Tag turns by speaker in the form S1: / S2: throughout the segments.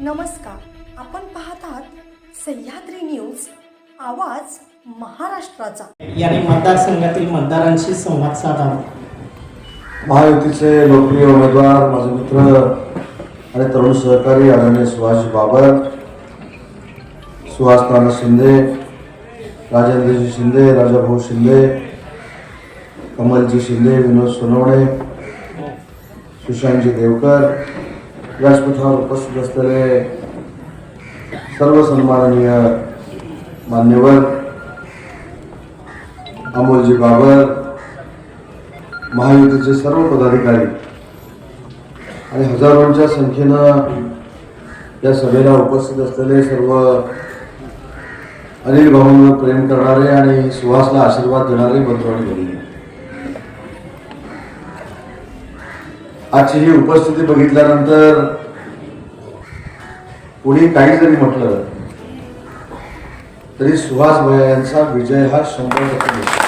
S1: नमस्कार, आपण पाहत आहात सह्याद्री न्यूज, आवाज महाराष्ट्राचा।
S2: यांनी मतदारसंघातील मतदारांशी संवाद साधावा।
S3: महायुतीचे लोकप्रिय उमेदवार, माझे मित्र आणि तरुण सहकारी आदरणीय सुहास बाबर, सुहास नाना शिंदे, राजेंद्रजी शिंदे, राजाभाऊ शिंदे, कमलजी शिंदे, विनोद सोनवणे, सुशांतजी देवकर, व्यासपीठावर उपस्थित असलेले सर्व सन्माननीय मान्यवर, अमोलजी बाबर, महायुतीचे सर्व पदाधिकारी आणि हजारोंच्या संख्येनं या सभेला उपस्थित असलेले सर्व अनिल भाऊंना प्रेम करणारे आणि सुहासला आशीर्वाद देणारे बंधू आणि भगिनी, आजची ही उपस्थिती बघितल्यानंतर कोणी काही जरी म्हटलं तरी सुहास भैया यांचा विजय हा 100% निश्चित।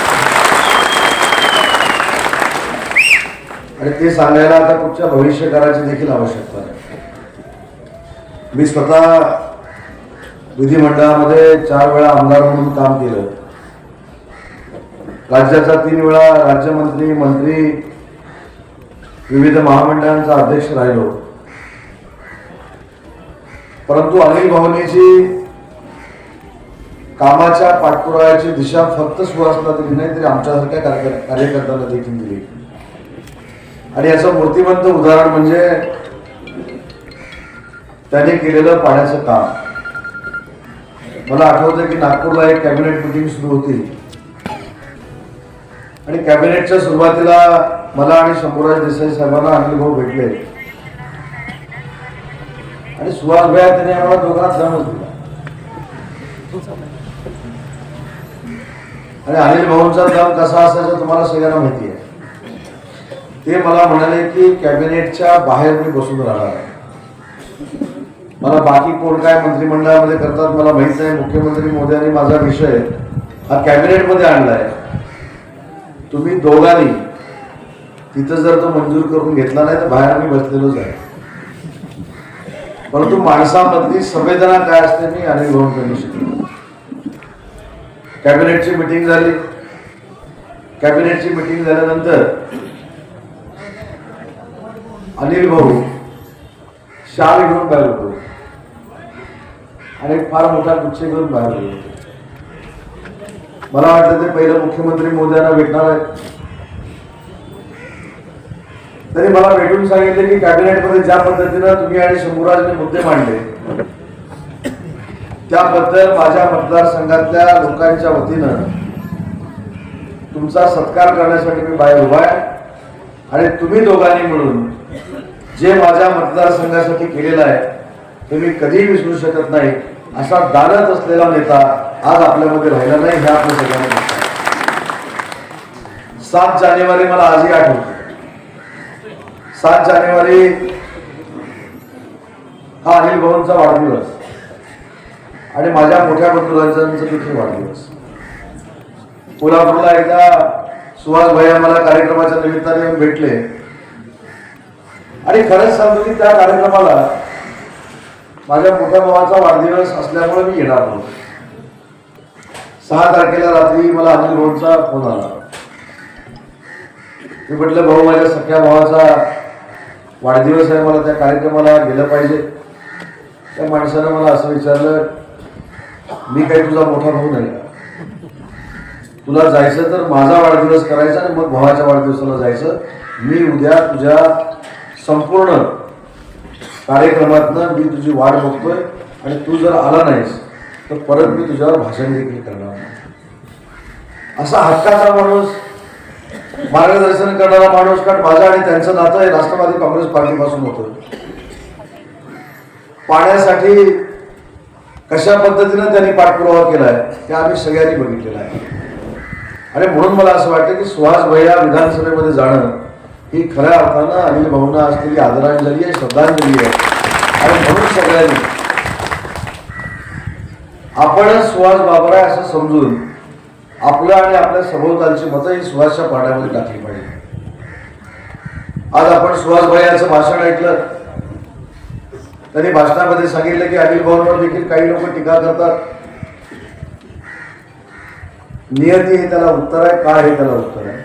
S3: आणि ते सांगायला आता कुठच्या भविष्यकाराची देखील आवश्यकता नाही। मी स्वतः विधिमंडळामध्ये 4 वेळा आमदार म्हणून काम केलं, राज्याचा 3 वेळा राज्यमंत्री, मंत्री, विविध महामंडळांचा अध्यक्ष राहिलो। परंतु अनिल भाऊंची कामाच्या पाठपुराव्याची दिशा फक्त सुहासला दिली नाही, तरी आमच्यासारख्या कार्यकर्त्यांना देखील दिली। आणि याचं मूर्तिमंत उदाहरण म्हणजे त्याने केलेलं पाण्याचं काम। मला आठवतं की नागपूरला एक कॅबिनेट मीटिंग सुरू होती आणि कॅबिनेटच्या सुरुवातीला मला आणि शंभूराज देसाई साहेबांना अनिल भाऊ भेटले आणि सुहास भैया त्याने आम्हाला दोघांना दमच दिला। आणि अनिल भाऊंचा दम कसा असायचा तुम्हाला सगळ्यांना माहिती आहे। ते मला म्हणाले की कॅबिनेटच्या बाहेर मी बसून राहणार आहे। मला बाकी कोण काय मंत्रिमंडळामध्ये करतात मला माहित नाही, मुख्यमंत्री मोदयांनी माझा विषय हा कॅबिनेटमध्ये आणलाय, तुम्ही दोघांनी तिथं जर तो मंजूर करून घेतला नाही तर बाहेर मी बसलेलोच आहे। परंतु माणसामधली संवेदना काय असते मी अनिल भाऊंकडून शिकलो। कॅबिनेटची मीटिंग झाली, कॅबिनेटची मीटिंग झाल्यानंतर अनिल भाऊ शाल घेऊन बाहेर होतो आणि फार मोठा गुच्छ घेऊन बाहेर होतो। मला वाटतं ते पहिलं मुख्यमंत्री मोदयांना भेटणार आहे। तरी मला भेटून सांगितले की कॅबिनेटमध्ये ज्या पद्धतीनं तुम्ही आणि शंभूराजने मुद्दे मांडले त्याबद्दल माझ्या मतदारसंघातल्या लोकांच्या वतीनं तुमचा सत्कार करण्यासाठी मी बाहेर उभा आहे आणि तुम्ही दोघांनी मिळून जे माझ्या मतदारसंघासाठी केलेलं आहे ते मी कधीही विसरू शकत नाही। असा दानत असलेला नेता आज आपल्यामध्ये राहिला नाही हे आपल्या सगळ्यांना 7 जानेवारी मला आजही आठवतो। 7 जानेवारी हा अनिल भाऊंचा वाढदिवस आणि माझ्या मोठ्या बंधुराजांचा देखील वाढदिवस। कोल्हापूरला एकदा सुहास भैया मला कार्यक्रमाच्या निमित्ताने येऊन भेटले आणि खरंच सांगतो की त्या कार्यक्रमाला माझ्या मोठ्या भावाचा वाढदिवस असल्यामुळे मी येणार नव्हतो। 6 तारखेला रात्री मला अनिल भाऊंचा फोन आला। मी म्हटलं भाऊ माझ्या सख्या भावाचा वाढदिवस आहे, मला त्या कार्यक्रमाला गेलं पाहिजे। त्या माणसानं मला असं विचारलं, मी काही तुझा मोठा भाऊ नाही, तुला जायचं तर माझा वाढदिवस करायचा आणि मग भावाच्या वाढदिवसाला जायचं। मी उद्या तुझ्या संपूर्ण कार्यक्रमातनं मी तुझी वाट बघतोय आणि तू जर आला नाहीस तर परत मी तुझ्यावर भाषण देखील करणार नाही। असा हक्काचा माणूस, मार्गदर्शन करणारा माणूस, कारण माझं आणि त्यांचं नातं हे राष्ट्रवादी काँग्रेस पार्टीपासून होतं। पाण्यासाठी कशा पद्धतीनं त्यांनी पाठपुरावा केलाय हे आम्ही सगळ्यांनी बघितलेलं आहे। आणि म्हणून मला असं वाटतं की सुहास भैया विधानसभेमध्ये जाणं ही खऱ्या अर्थानं अनिल भाऊंना असलेली आदरांजली आहे, श्रद्धांजली आहे। आणि म्हणून सगळ्यांनी आपण सुहास बाबर आहे असं समजून आपलं आणि आपल्या सभोवतालची मतं ही सुहासच्या पाण्यामध्ये टाकली पाहिजे। आज आपण सुहास भैयाचं भाषण ऐकलं, त्यांनी भाषणामध्ये सांगितलं की अनिल भाऊंवर देखील काही लोक टीका करतात. नियती हे त्याला उत्तर आहे, काळ हे त्याला उत्तर आहे.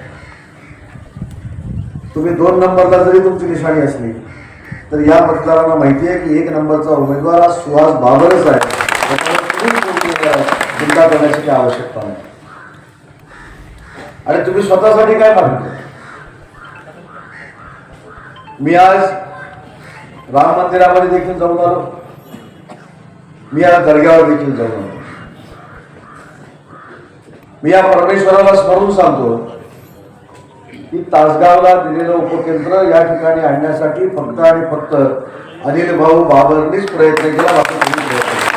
S3: तुम्ही 2 नंबरला जरी तुमची निशाणी असली तर या मतदारांना माहिती आहे की 1 नंबरचा उमेदवार हा सुहास बाबरच आहे. चिंता करण्याची काही आवश्यकता नाही. आणि तुम्ही स्वतःसाठी काय मागितलं? मी आज राम मंदिरामध्ये देखील जाऊन आलो, मी आज दर्ग्यावर देखील जाऊन आलो. मी या परमेश्वराला स्मरून सांगतो की तासगावला दिलेलं उपकेंद्र या ठिकाणी आणण्यासाठी फक्त आणि फक्त अनिल भाऊ बाबरनीच प्रयत्न केला, बाकी कोणी प्रयत्न केला.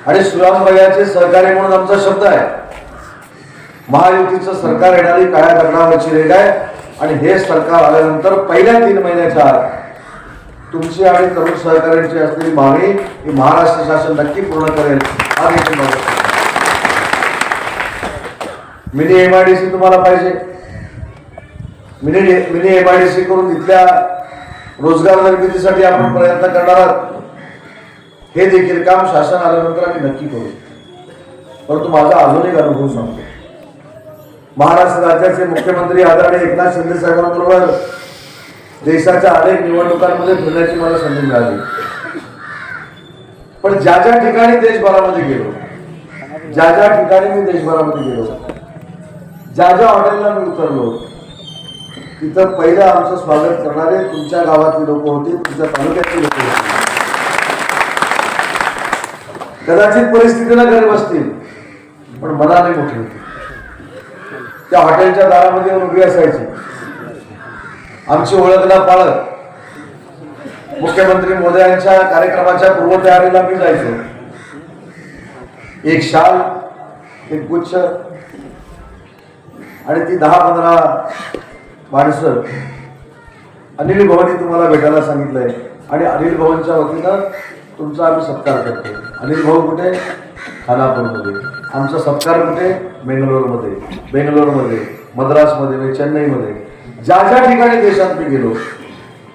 S3: आणि सुहास भैयाचे सहकारी म्हणून आमचा शब्द आहे. महायुतीचं सरकार येणारी काळ्या दगडावरची रेग आहे आणि हे सरकार आल्यानंतर पहिल्या 3 महिन्याच्या आत तुमची आणि तरुण सहकार्यांची असलेली मागणी ही महाराष्ट्र शासन नक्की पूर्ण करेल. हा देखील मिनी MIDC तुम्हाला पाहिजे. मिनी MIDC करून तिथल्या रोजगार निर्मितीसाठी आपण प्रयत्न करणार आहात. हे देखील काम शासन आल्यानंतर आम्ही नक्की करू. परंतु माझा अजून एक अनुभव सांगतो. महाराष्ट्र राज्याचे मुख्यमंत्री आदरणीय एकनाथ शिंदे साहेबांबरोबर देशाच्या अनेक निवडणुकांमध्ये फिरण्याची मला संधी मिळाली. पण ज्या ज्या ठिकाणी देशभरामध्ये गेलो, ज्या ज्या ठिकाणी मी देशभरामध्ये गेलो, ज्या ज्या हॉटेलला मी उतरलो, तिथं पहिलं आमचं स्वागत करणारे तुमच्या गावातली लोक होती, तुमच्या तालुक्यातली लोक होती. कदाचित परिस्थितीला गरीब असतील पण मनाने मोठी होती. त्या हॉटेलच्या दारामध्ये येऊन उभी असायची. आमची ओळख न पाळत मुख्यमंत्री मोदयांच्या कार्यक्रमाच्या पूर्वतयारीला मी जायचो. एक शाल, एक गुच्छ आणि ती 10-15 माणसं अनिल भाऊंनी तुम्हाला भेटायला सांगितलंय आणि अनिल भाऊंच्या वतीनं तुमचा आम्ही सत्कार करतो. अनिल भाऊ कुठे? खानापूरमध्ये. आमचा सत्कार कुठे? बेंगलोरमध्ये, मद्रासमध्ये, चेन्नईमध्ये. ज्या ज्या ठिकाणी देशात मी गेलो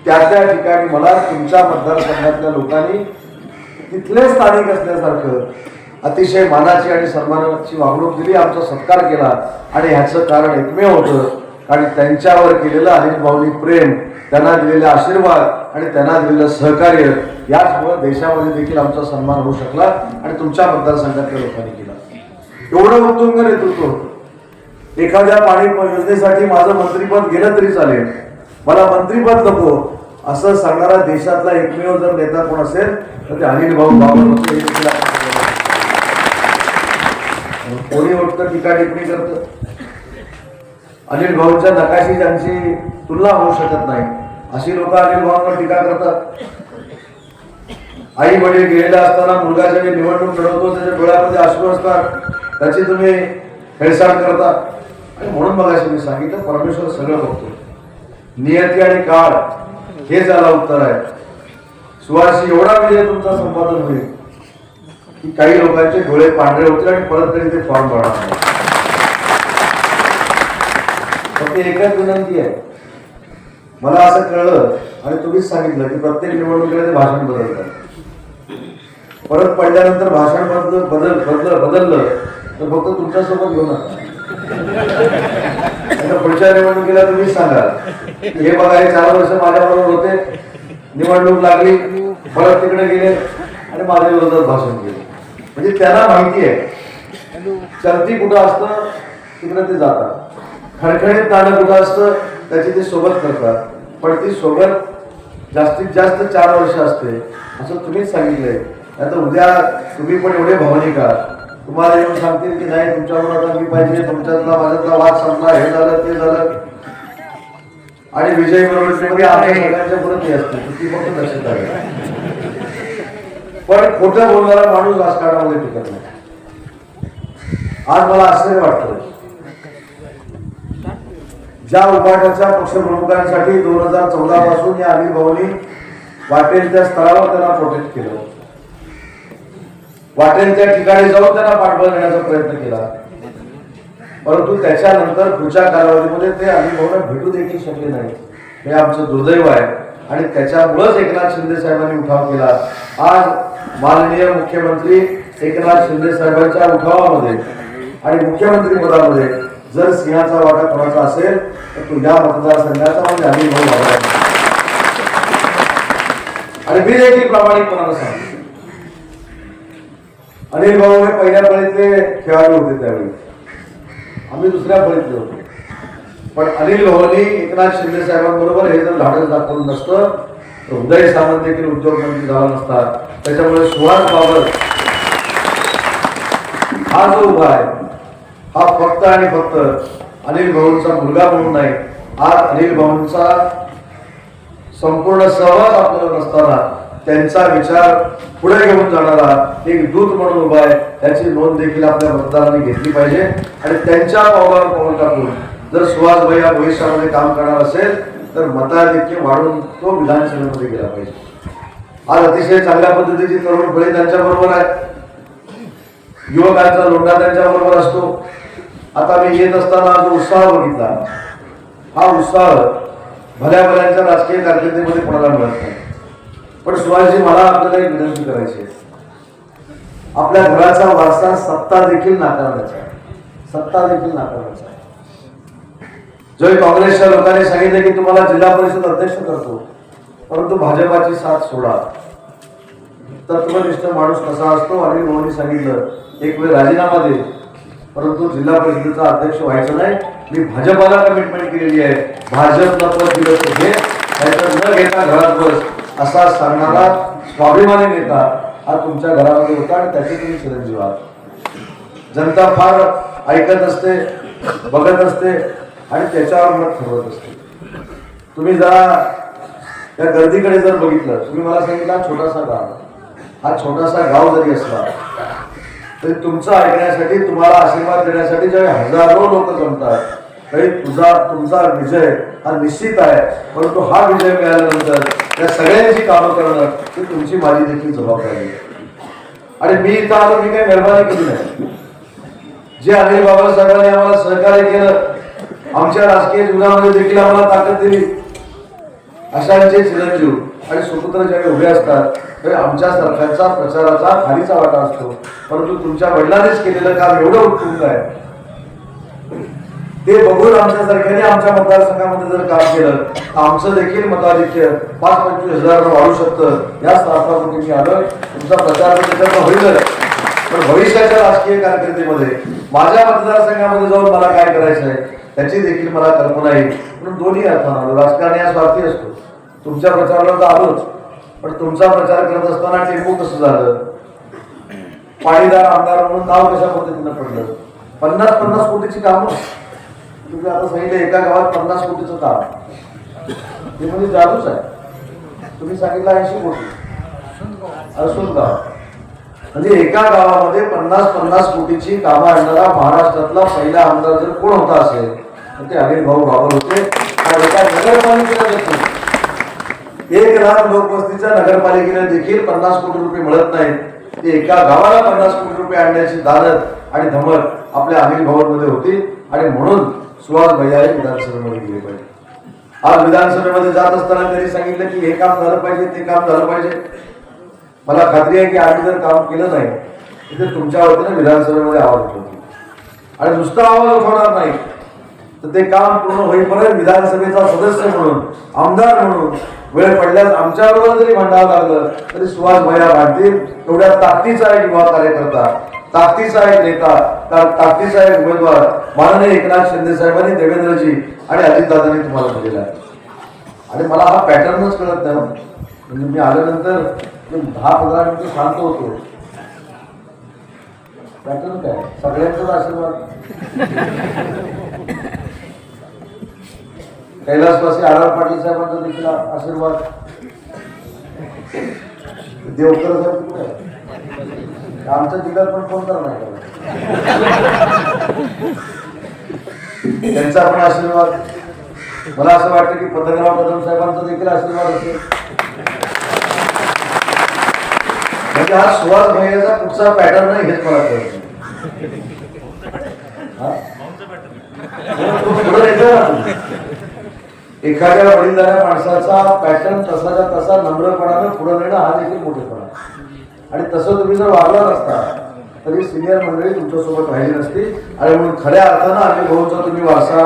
S3: त्या त्या ठिकाणी मला तुमच्या मतदारसंघातल्या लोकांनी तिथले स्थानिक असल्यासारखं अतिशय मानाची आणि सन्मानाची वागणूक दिली, आमचा सत्कार केला. आणि ह्याचं कारण एकमेव होतं कारण त्यांच्यावर केलेलं अनिल भाऊंनी प्रेम, त्यांना दिलेले आशीर्वाद आणि त्यांना दिलेलं सहकार्य, याचमुळे देशामध्ये देखील आमचा सन्मान होऊ शकला आणि तुमच्या मतदारसंघातल्या लोकांनी केला. एवढं उत्तुंग नेतृत्व होतं. एखाद्या पाणी योजनेसाठी माझं मंत्रीपद गेलं तरी चालेल, मला मंत्रीपद नको असं सांगणारा देशातला एकमेव जर नेता कोण असेल तर ते अनिल भाऊ बाबर होते. कोणी उठतं टीका टिप्पणी करतं. अनिल भाऊंच्या नकाशी ज्यांची तुलना होऊ शकत नाही अशी लोक अनिल भाऊंवर टीका करतात. आई वडील गेलेला असताना मुलगा जेव्हा निवडणूक लढवतो त्याच्या डोळ्यामध्ये अश्रू असतात, त्याची तुम्ही हेळसांड करता. आणि म्हणून मगाशी मी सांगितलं परमेश्वर सगळं बघतो. नियती आणि काळ हे त्याला उत्तर आहे. सुहासी एवढा विजय तुमचा संपादन होईल की काही लोकांचे डोळे पांढरे होतील आणि परत तरी ते फॉर्म भरणार नाही. फक्त एकच विनंती आहे. मला असं कळलं आणि तुम्हीच सांगितलं की प्रत्येक निवडणुकीला ते भाषण बदलतात. परत पडल्यानंतर भाषण बदललं तर फक्त तुमच्यासोबत घेऊ नका. पुढच्या निवडणुकीला तुम्हीच सांगा हे बघा हे 4 वर्ष माझ्याबरोबर होते, निवडणूक लागली, परत तिकडे गेले आणि माझ्या विरोधात भाषण केले. म्हणजे त्यांना माहिती आहे चलती कुठं असतं तिकडे ते जातात, खडखडीत नाणं कुठं असतं त्याची ते सोबत करतात. पण ती सोबत जास्तीत जास्त 4 वर्ष असते असं तुम्हीच सांगितलंय. आता उद्या तुम्ही पण एवढे भावनिक आहात, तुम्हाला येऊन सांगतील की नाही तुमच्याबरोबर आता मी पाहिजे, तुमच्यातला माझ्यातला वाद संपला, हे झालं ते झालं आणि विजय बरोबर आपल्या सगळ्यांच्या पुढे असते ती फक्त लक्षात आहे. पण खोटं बोलणारा माणूस राजकारणामध्ये टिकत नाही. आज मला आश्चर्य वाटतं ज्या उभाट्याच्या पक्षप्रमुखांसाठी 2014 पासून या अनिल भाऊंनी वाटेल त्या स्तरावर त्यांना प्रोटेक्ट केलं, वाटेल त्या ठिकाणी जाऊन त्यांना पाठबळ देण्याचा प्रयत्न केला. परंतु त्याच्यानंतर पुढच्या कालावधीमध्ये ते अनिल भाऊंना भेटू देखील शकले नाही. हे आमचं दुर्दैव आहे. आणि त्याच्यामुळेच एकनाथ शिंदे साहेबांनी उठाव केला. आज माननीय मुख्यमंत्री एकनाथ शिंदे साहेबांच्या उठावामध्ये आणि मुख्यमंत्री पदामध्ये जर सिंहाचा वाटा कोणाचा असेल तर तो या मतदारसंघाचा म्हणजे अनिल भाऊ बाबर आहे. आणि मी देखील प्रामाणिकपणानं सांगतो, अनिल भाऊ हे पहिल्या फळीतले खेळाडू होते त्यावेळी, आम्ही दुसऱ्या फळीतले होतो. पण अनिल भाऊंनी एकनाथ शिंदे साहेबांबरोबर हे जर धाडस दाखवलं नसतं तर उदय सामंत देखील उद्योगमंत्री झाला नसता. त्याच्यामुळे सुहास बाबर हा जो उभा आहे हा फक्त आणि फक्त अनिल भाऊंचा मुलगा म्हणून नाही, आज अनिल भाऊंचा संपूर्ण सहभाग आपल्याला नसताना त्यांचा विचार पुढे घेऊन जाणारा एक दूत म्हणून उभा आहे. त्याची नोंद देखील आपल्या मतदारांनी घेतली पाहिजे. आणि त्यांच्या पावलावर पाऊल टाकून जर सुहास भैया भविष्यामध्ये काम करणार असेल तर मताधिक्य वाढून तो विधानसभेमध्ये गेला पाहिजे. आज अतिशय चांगल्या पद्धतीची तरुण फळे त्यांच्या बरोबर आहे, युवकांचा लोंढा त्यांच्या बरोबर असतो. आता मी येत असताना जो उत्साह बघितला, हा उत्साह भल्या भल्यांच्या राजकीय कारकिर्दीमध्ये कोणाला मिळत नाही. पण सुहासजी, मला आपल्याला एक विनंती करायची आहे, आपल्या घराचा वारसा सत्ता देखील नाकारण्याचा आहे, सत्ता देखील नाकारण्याचा आहे. जो काँग्रेसच्या लोकांनी सांगितलं की तुम्हाला जिल्हा परिषद अध्यक्ष करतो, परंतु भाजपाची साथ सोडा. तत्वनिष्ठ माणूस कसा असतो, अनिल भाऊंनी सांगितलं एक वेळ राजीनामा दे, परंतु जिल्हा परिषदेचा अध्यक्ष व्हायचं नाही. मी भाजपाला कमिटमेंट केलेली आहे, भाजपला पद दिलं तर घे, त्याचं न घेता घरात बस, असा सांगणारा स्वाभिमानी नेता हा तुमच्या घरामध्ये होता आणि त्याचे तुम्ही चिरंजीव आहात. जनता फार ऐकत असते, बघत असते आणि त्याच्यावर मत ठरवत असते. तुम्ही जरा त्या गर्दीकडे जर बघितलं, तुम्ही मला सांगितलं छोटासा गाव, हा छोटासा गाव जरी असला तरी तुमचं ऐकण्यासाठी, तुम्हाला आशीर्वाद देण्यासाठी जेव्हा हजारो लोक जमतात तरी तुमचा विजय हा निश्चित आहे. परंतु हा विजय मिळाल्यानंतर त्या सगळ्यांची कामं करणं ही तुमची माझी देखील जबाबदारी आहे. आणि मी इथं आलो, मी काही मेहरबानी केली नाही. जे अनिल बाबासाहेबांनी आम्हाला सहकार्य केलं, आमच्या राजकीय जीवनामध्ये देखील आम्हाला ताकद दिली, अशांचे चिरंजीव आणि सुपुत्र ज्यावेळी उभे असतात तर आमच्या सरकारचा प्रचाराचा खालीचा वाटा असतो. परंतु तुमच्या वडिलांनीच केलेलं काम एवढं उत्तुंग आहे, ते बघून आमच्या सरकारने आमच्या मतदारसंघामध्ये जर काम केलं तर आमचं देखील मताधिक्य 5-25 हजार वाढू शकतं. या स्थापनामध्ये मी आलोय, तुमचा प्रचार त्याच्यात होईल. पण भविष्याच्या राजकीय कारकिर्दीमध्ये माझ्या मतदारसंघामध्ये जाऊन मला काय करायचं आहे त्याची देखील मला कल्पना येईल. म्हणून दोन्ही अर्थानं आलो. राजकारण या स्वार्थी असतो, तुमच्या प्रचाराला तर आलोच, पण तुमचा प्रचार करत असताना टेम्पो कसं झालं, पाणीदार आमदार म्हणून नाव कशा पद्धतीनं पडलं, 50-50 कोटीची कामं तुम्ही आता सांगितलं, एका गावात 50 कोटीचं काम, हे म्हणजे जादूच आहे. तुम्ही सांगितलं 80 कोटी असून गाव, म्हणजे एका गावामध्ये 50-50 कोटीची कामं आणणारा महाराष्ट्रातला पहिला आमदार जर कोण होता असेल तर ते अनिल भाऊ बाबर होते. आणि एका नगरपालिकेला देखील 1 लाख लोकवस्तीच्या नगरपालिकेला देखील 50 कोटी रुपये मिळत नाहीत. ते एका गावाला 50 कोटी रुपये आणण्याची दानत आणि धमक आपल्या अनिल भाऊंमध्ये होती. आणि म्हणून सुहास भैया विधानसभेमध्ये गेले पाहिजे. आज विधानसभेमध्ये जात असताना त्यांनी सांगितलं की हे काम झालं पाहिजे, ते काम झालं पाहिजे. मला खात्री आहे की आम्ही जर काम केलं नाही तर तुमच्या वतीनं विधानसभेमध्ये आवाज उठवतो. आणि नुसता आवाज उठवणार नाही तर ते काम पूर्ण होईपर्यंत विधानसभेचा सदस्य म्हणून, आमदार म्हणून वेळ पडल्यास आमच्याबरोबर जरी भांडावं लागलं तरी सुहास भैया भांडतील. एवढ्या ताकदीचा एक युवा कार्यकर्ता, ताकदीचा एक नेता, ताकदीचा एक उमेदवार माननीय एकनाथ शिंदे साहेबांनी, देवेंद्रजी आणि अजितदादांनी तुम्हाला दिलेला आहे. आणि मला हा पॅटर्नच कळत नाही. म्हणजे मी आल्यानंतर 10-15 मिनिटं शांत होतो. पॅटर्न काय, सगळ्यांचाच आशीर्वाद. कैलासवासी आर पाटील साहेबांचा देखील आशीर्वाद, देवकर साहेब कुठे आहे, आमच्या जिल्ह्यात पण फोन करा नाही, त्यांचा पण आशीर्वाद. मला असं वाटतं की पतंगराव कदम साहेबांचा देखील आशीर्वाद असेल. म्हणजे हा सुहास भैयाचा कुठचा पॅटर्न नाही हेच मला कळत नाही. एखाद्या वडीलधाऱ्या माणसाचा पॅटर्न तसाच्या तसा नम्रपणानं पुढे नेणं हा देखील मोठेपणा आहे. आणि तसं तुम्ही जर वागला नसता तरी सिनियर मंडळी तुमच्यासोबत राहिली नसती. आणि म्हणून खऱ्या अर्थानं अनिल भाऊंचा तुम्ही वारसा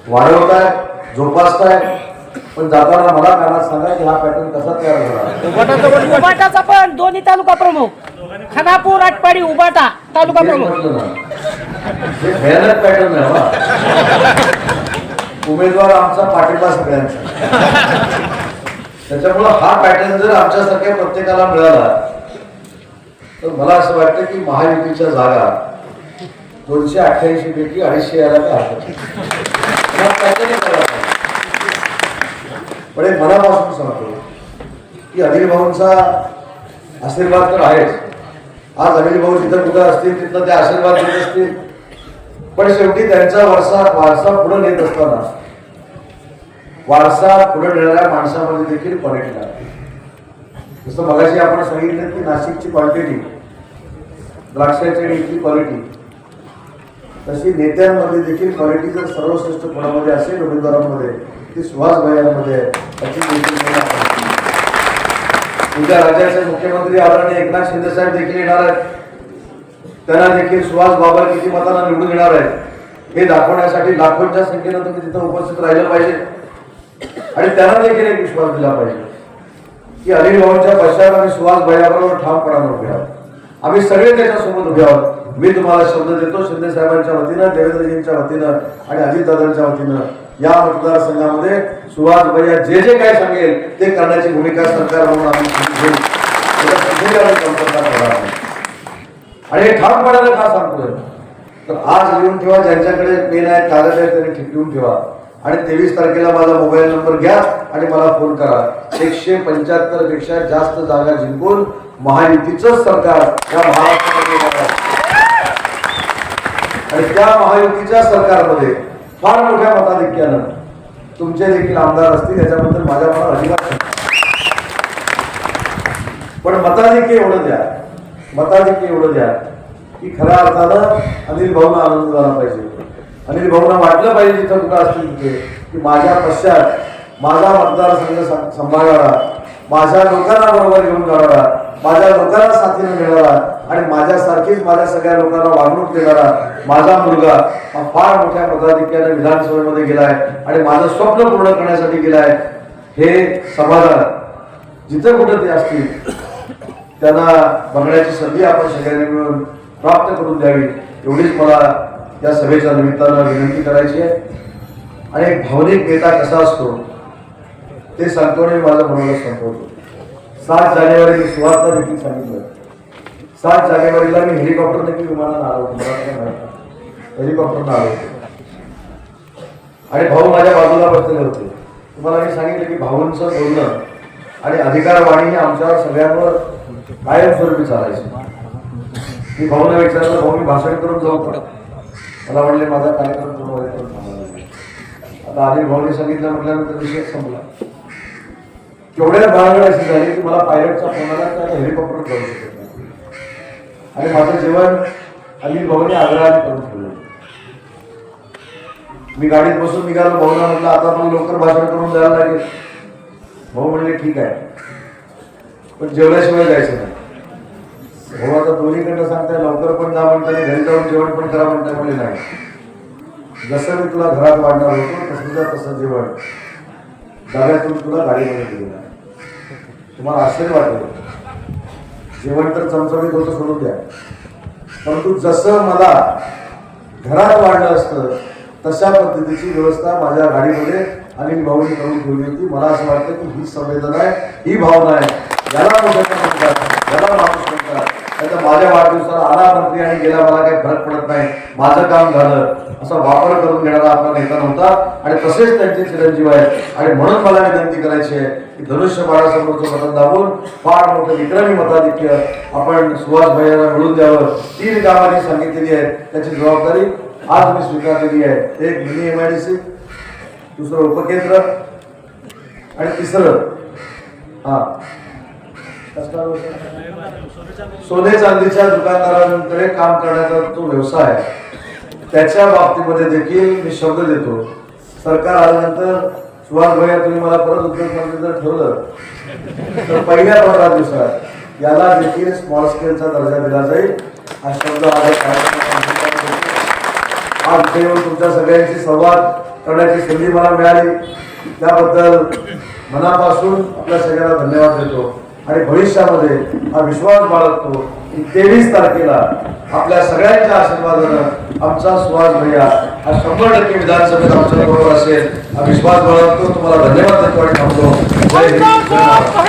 S3: वाढवताय, जोपासताय. पण जाताना मला कानात सांगा की हा पॅटर्न कसा तयार झाला.
S4: उबाटाचा पण दोन्ही तालुका प्रमुख, खानापूर, आटपाडी, उबाटा तालुका प्रमुख.
S3: हे भयानक पॅटर्न आहे बा. उमेदवार आमचा पाठिंबा सगळ्यांचा. त्याच्यामुळं हा पॅटर्न जर आमच्यासारख्या प्रत्येकाला मिळाला तर मला असं वाटतं की महायुतीच्या जागा 288 पैकी 250 यायला काय हरकत नाही. पण एक मनापासून सांगतो की अनिल भाऊंचा आशीर्वाद तर आहेच. आज अनिल भाऊ जिथं कुठं असतील तिथं ते आशीर्वाद देत असतील. पण शेवटी त्यांचा वारसा पुढे नेत असताना वारसा पुढे नेणाऱ्या माणसामध्ये देखील क्वालिटी लागते. जसं मगाशी आपण सांगितलं की नाशिकची क्वांटिटी, द्राक्षाची इथली क्वालिटी, तशी नेत्यांमध्ये देखील क्वालिटी जर सर्वश्रेष्ठ कोणामध्ये असेल उमेदवारांमध्ये ती सुहास भैयांमध्ये त्याची देखील. उद्या राज्याचे मुख्यमंत्री आदरणीय एकनाथ शिंदे साहेब देखील येणार आहेत. त्यांना देखील सुहास बाबर किती मतांना निवडून येणार आहेत हे दाखवण्यासाठी लाखोंच्या संख्येनं तुम्ही तिथं उपस्थित राहिलं पाहिजे. आणि त्यांना देखील एक विश्वास दिला पाहिजे की अनिल भाऊंच्या पश्चात आम्ही सुहास भैयाबरोबर ठामपणानं उभे आहोत. आम्ही सगळे त्याच्यासोबत उभे आहोत. मी तुम्हाला शब्द देतो शिंदे साहेबांच्या वतीनं, देवेंद्रजींच्या वतीनं आणि अजितदादांच्या वतीनं या मतदारसंघामध्ये सुहास भैया जे जे काय सांगेल ते करण्याची भूमिका सरकार म्हणून आम्ही घेऊ. आणि हे ठामपणानं का सांगतोय तर आज लिहून ठेवा, ज्यांच्याकडे पेन आहे कागद आहे त्यांनी ठेवून ठेवा. आणि 23 तारखेला माझा मोबाईल नंबर घ्या आणि मला फोन करा. 175 पेक्षा जास्त जागा जिंकून महायुतीचं सरकार या महाराष्ट्रामध्ये येणार आहे. आणि त्या महायुतीच्या सरकारमध्ये फार मोठ्या मताधिक्यानं तुमचे देखील आमदार असतील याच्याबद्दल माझ्या मनात अजिबात नाही. पण मताधिक्य एवढं द्या की खऱ्या अर्थानं अनिल भाऊंना आनंद झाला पाहिजे. अनिल भाऊंना वाटलं पाहिजे जिथं कुठं असतील तिथे की माझ्या पश्चात माझा मतदारसंघ सांभाळणारा, माझ्या लोकांना बरोबर घेऊन जाणारा, माझ्या लोकांना साथीने मिळणारा आणि माझ्यासारखीच माझ्या सगळ्या लोकांना वागणूक देणारा माझा मुलगा हा फार मोठ्या मताधिक्याने विधानसभेमध्ये गेलाय आणि माझं स्वप्न पूर्ण करण्यासाठी गेलाय. हे समाधान जिथं कुठं ते असतील त्यांना बघण्याची संधी आपण सगळ्यांनी मिळून प्राप्त करून द्यावी एवढीच मला या सभेच्या निमित्तानं विनंती करायची आहे. आणि एक भावनिक नेता कसा असतो ते सांगतो आणि माझं मनोगत संपवतो. 7 जानेवारी मी सुहासला देखील सांगितलं. 7 जानेवारीला मी हेलिकॉप्टरने की विमानानं आलो होतो, मला काय माहिती, हेलिकॉप्टरनं आलो होतो आणि भाऊ माझ्या बाजूला बसलेले होते. तुम्हाला मी सांगितलं की भाऊंचं बोलणं आणि अधिकारवाणी हे आमच्यावर सगळ्यांवर कायमस्वरूपी चालायची. मी भाऊला विचारलं, भाऊ मी भाषण करून जाऊ का? मला म्हणले माझा कार्यक्रम पूर्ण व्हायचा. आता अनिल भाऊने सांगितलं म्हटल्यानंतर विषय संपला. केवढ्या बाळगड अशी झाली की मला पायलटचा फोन आला त्याला हेलिकॉप्टर जाऊ शकत नाही. आणि माझं जेवण अनिल भाऊने आग्रहाने करून ठेवलं. मी गाडीत बसून निघालो. भाऊला म्हटलं आता पण लवकर भाषण करून द्यायला लागेल. भाऊ म्हणले ठीक आहे पण जेवल्याशिवाय जायचं नाही. भाऊ आता दोन्हीकडनं सांगताय, लवकर पण जा म्हणताय, घरी जाऊन जेवण पण करा म्हणताय. म्हणले नाही, जसं मी तुला घरात वाढणार होतो तसं जेवण डब्यातून तुला गाडीमध्ये दिलेलं आहे. तुम्हाला आश्चर्य वाटेल, जेवण तर चमचमीत होतं सोडून द्या, परंतु जसं मला घरात वाढलं असतं तशा पद्धतीची व्यवस्था माझ्या गाडीमध्ये अनिल भाऊंनी करून ठेवली होती. मला असं वाटतं की ही संवेदना आहे, ही भावना आहे, याला म्हणतात, याला माणूस म्हणतात. त्याचा माझ्या वाढदिवसाला आला मंत्री आणि गेला मला काही फरक पडत नाही, माझं काम झालं असा वापर करून घेणारा आपला नेता नव्हता. आणि तसेच त्यांचे चिरंजीव आहेत. आणि म्हणून मला विनंती करायची आहे की धनुष्यबाणासमोरचं बटन दाबून फार मोठं विक्रमी मताधिक्य आपण सुहास भैयाला मिळून द्यावं. 3 कामांनी सांगितलेली आहे, त्याची जबाबदारी आज मी स्वीकारलेली आहे. एक मिनी MIDC, दुसरं उपकेंद्र आणि तिसरं सोने चांदीच्या दुकानदारांकडे काम करण्याचा तो व्यवसाय, त्याच्या बाबतीमध्ये देखील मी शब्द देतो सरकार आल्यानंतर सुहास भैया तुम्ही मला परत उद्योगमंत्री जर ठेवलं तर पहिल्या 15 दिवसात याला देखील स्मॉल स्केलचा दर्जा दिला जाईल हा शब्द आज इथे येऊन तुमच्या सगळ्यांशी संवाद करण्याची संधी मला मिळाली त्याबद्दल मनापासून आपल्या सगळ्यांना धन्यवाद देतो आणि भविष्यामध्ये हा विश्वास बाळगतो की 23 तारखेला आपल्या सगळ्यांच्या आशीर्वादानं आमचा सुहास भैया हा 100% विधानसभेत आमच्या बरोबर असेल हा विश्वास बाळगतो तुम्हाला धन्यवाद देतो आणि थांबतो जय हिंद, जय महाराष्ट्र.